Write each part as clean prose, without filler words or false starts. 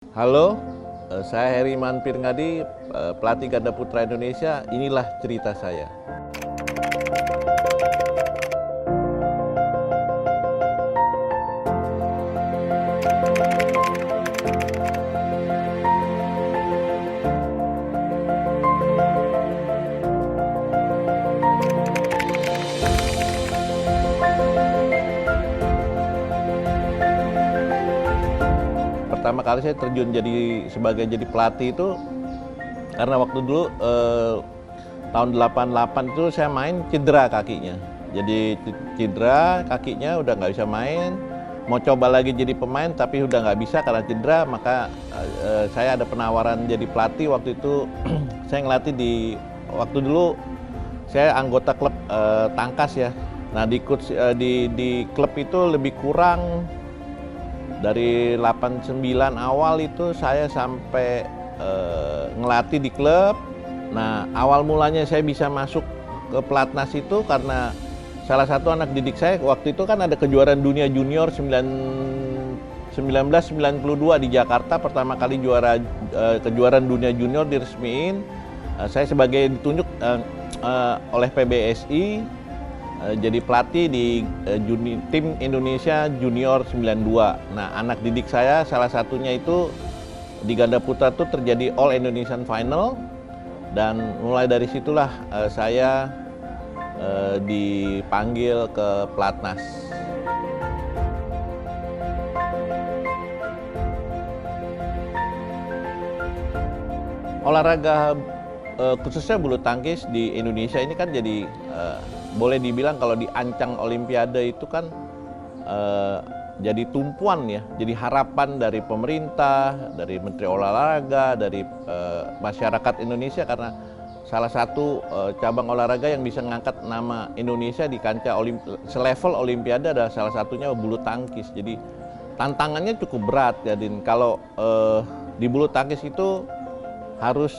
Halo, saya Heriman Pirngadi, pelatih ganda putra Indonesia. Inilah cerita saya. Pertama kali saya terjun sebagai pelatih itu karena waktu dulu tahun 88 itu saya main cedera kakinya. Jadi cedera kakinya udah nggak bisa main. Mau coba lagi jadi pemain tapi udah nggak bisa karena cedera. Maka saya ada penawaran jadi pelatih waktu itu. Saya ngelatih waktu dulu saya anggota klub Tangkas ya. Nah di klub itu lebih kurang dari 89 awal itu saya sampai ngelatih di klub. Nah, awal mulanya saya bisa masuk ke pelatnas itu karena salah satu anak didik saya waktu itu kan ada kejuaraan dunia junior 1992 di Jakarta, pertama kali kejuaraan dunia junior diresmiin. Saya sebagai ditunjuk oleh PBSI jadi pelatih di tim Indonesia Junior 92. Nah, anak didik saya salah satunya itu di ganda putra itu terjadi All Indonesian Final, dan mulai dari situlah saya dipanggil ke pelatnas. Olahraga khususnya bulu tangkis di Indonesia ini kan jadi boleh dibilang kalau di ancang Olimpiade itu kan jadi tumpuan ya, jadi harapan dari pemerintah, dari Menteri Olahraga, dari masyarakat Indonesia, karena salah satu cabang olahraga yang bisa mengangkat nama Indonesia di kancah selevel Olimpiade adalah salah satunya bulu tangkis. Jadi tantangannya cukup berat ya, Din. Kalau di bulu tangkis itu harus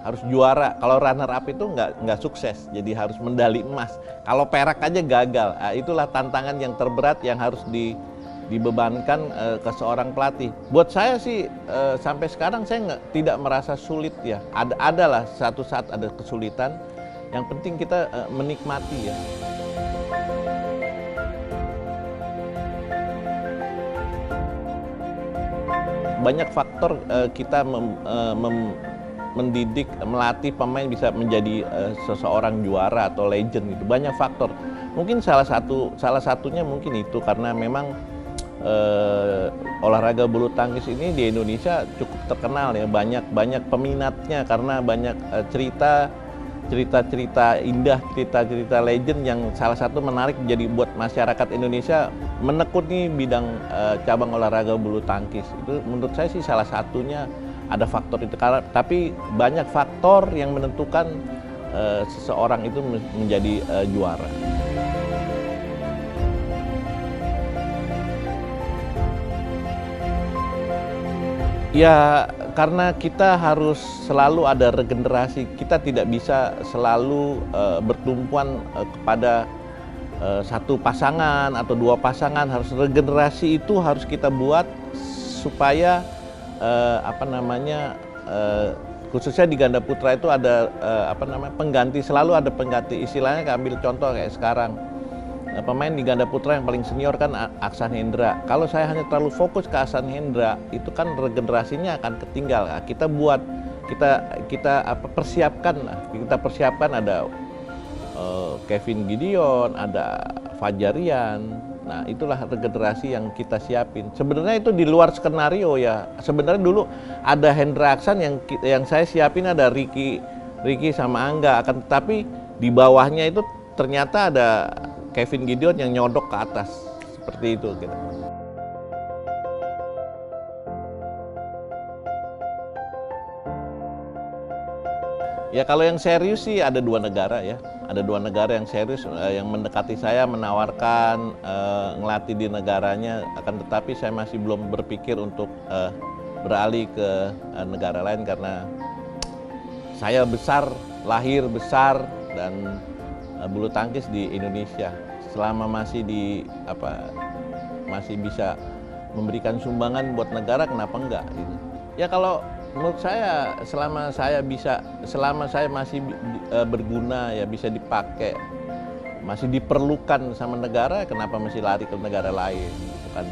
harus juara. Kalau runner up itu nggak sukses, jadi harus medali emas. Kalau perak aja gagal. Nah, itulah tantangan yang terberat yang harus dibebankan ke seorang pelatih. Buat saya sih sampai sekarang saya tidak merasa sulit ya. Adalah satu saat ada kesulitan. Yang penting kita menikmati ya. Banyak faktor kita mendidik, melatih pemain bisa menjadi seseorang juara atau legend gitu. Banyak faktor. Mungkin salah satunya mungkin itu karena memang olahraga bulu tangkis ini di Indonesia cukup terkenal ya. Banyak peminatnya karena banyak cerita indah, cerita legend yang salah satu menarik jadi buat masyarakat Indonesia menekuni bidang cabang olahraga bulu tangkis. Itu menurut saya sih salah satunya ada faktor itu, tapi banyak faktor yang menentukan seseorang itu menjadi juara. Ya, karena kita harus selalu ada regenerasi, kita tidak bisa selalu bertumpuan kepada satu pasangan atau dua pasangan. Harus regenerasi itu harus kita buat supaya khususnya di ganda putra itu ada pengganti, selalu ada pengganti. Istilahnya ambil contoh kayak sekarang. Pemain di ganda putra yang paling senior kan Aksan Hendra. Kalau saya hanya terlalu fokus ke Aksan Hendra, itu kan regenerasinya akan ketinggal. Kita persiapkan ada Kevin Gideon, ada Fajarian. Nah, itulah regenerasi yang kita siapin. Sebenarnya itu di luar skenario ya. Sebenarnya dulu ada Hendra Aksan yang saya siapin, ada Ricky sama Angga, tetapi di bawahnya itu ternyata ada Kevin Gideon yang nyodok ke atas, seperti itu gitu. Ya kalau yang serius sih ada dua negara ya, ada dua negara yang serius yang mendekati saya, menawarkan ngelatih di negaranya, tetapi saya masih belum berpikir untuk beralih ke negara lain karena saya lahir besar dan bulu tangkis di Indonesia. Selama masih bisa memberikan sumbangan buat negara, kenapa enggak gitu. Ya kalau menurut saya selama saya masih berguna ya, bisa dipakai, masih diperlukan sama negara, kenapa mesti lari ke negara lain gitu kan.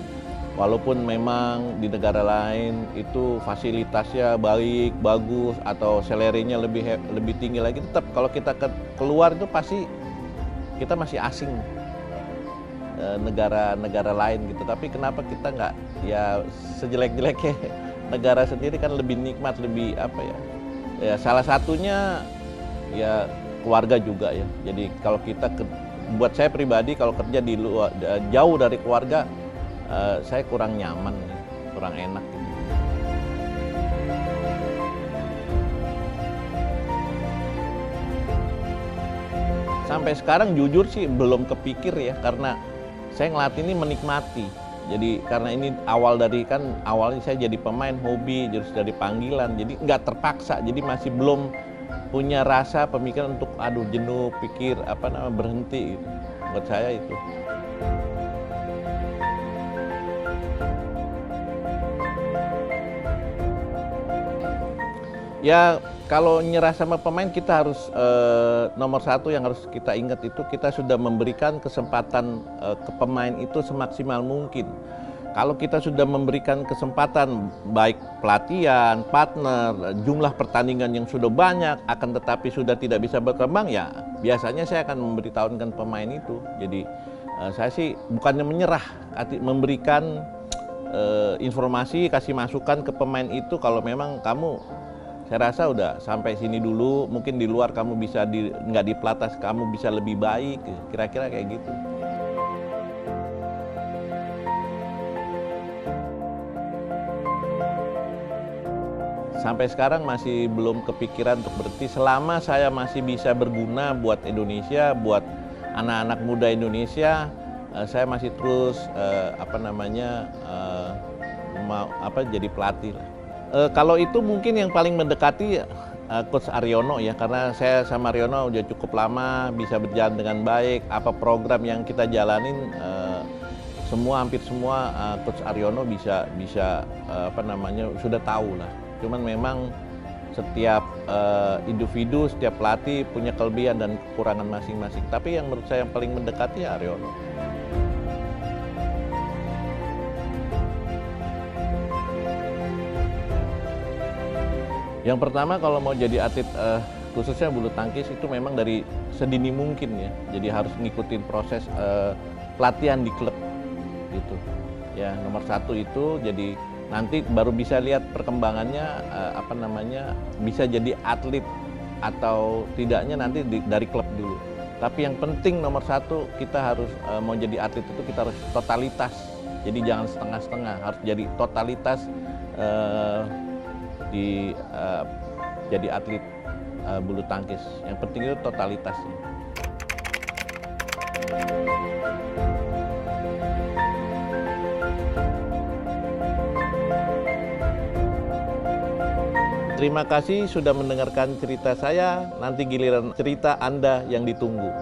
Walaupun memang di negara lain itu fasilitasnya baik, bagus, atau salary-nya lebih tinggi lagi, tetap kalau kita keluar itu pasti kita masih asing negara-negara lain gitu. Tapi kenapa kita nggak, ya sejelek-jeleknya negara sendiri kan lebih nikmat, lebih apa ya? Ya salah satunya ya keluarga juga ya. Jadi kalau buat saya pribadi kalau kerja di luar jauh dari keluarga, saya kurang nyaman, kurang enak gitu. Sampai sekarang jujur sih belum kepikir ya, karena saya ngelatih ini menikmati. Jadi karena ini awalnya saya jadi pemain hobi, jadi dari panggilan, jadi nggak terpaksa, jadi masih belum punya rasa pemikiran untuk jenuh, berhenti gitu. Buat saya itu. Ya kalau nyerah sama pemain, kita harus nomor satu yang harus kita ingat itu, kita sudah memberikan kesempatan ke pemain itu semaksimal mungkin. Kalau kita sudah memberikan kesempatan baik pelatihan, partner, jumlah pertandingan yang sudah banyak, akan tetapi sudah tidak bisa berkembang, ya biasanya saya akan memberitahukan pemain itu. Jadi saya sih bukannya menyerah, memberikan informasi, kasih masukan ke pemain itu, kalau memang kamu, saya rasa udah sampai sini dulu, mungkin di luar kamu bisa nggak di pelatnas kamu bisa lebih baik, kira-kira kayak gitu. Sampai sekarang masih belum kepikiran untuk berhenti, selama saya masih bisa berguna buat Indonesia, buat anak-anak muda Indonesia, saya masih terus jadi pelatih lah. Kalau itu mungkin yang paling mendekati Coach Aryono ya, karena saya sama Aryono udah cukup lama, bisa berjalan dengan baik. Apa program yang kita jalanin, hampir semua Coach Aryono bisa sudah tahu lah. Cuman memang setiap individu, setiap pelatih punya kelebihan dan kekurangan masing-masing. Tapi yang menurut saya yang paling mendekati ya Aryono. Yang pertama kalau mau jadi atlet khususnya bulu tangkis itu memang dari sedini mungkin ya. Jadi harus ngikutin proses pelatihan di klub gitu. Ya nomor satu itu, jadi nanti baru bisa lihat perkembangannya bisa jadi atlet atau tidaknya nanti dari klub dulu. Tapi yang penting nomor satu, kita harus mau jadi atlet itu kita harus totalitas. Jadi jangan setengah-setengah, harus jadi totalitas jadi atlet bulu tangkis. Yang penting itu totalitasnya. Terima kasih sudah mendengarkan cerita saya. Nanti giliran cerita Anda yang ditunggu.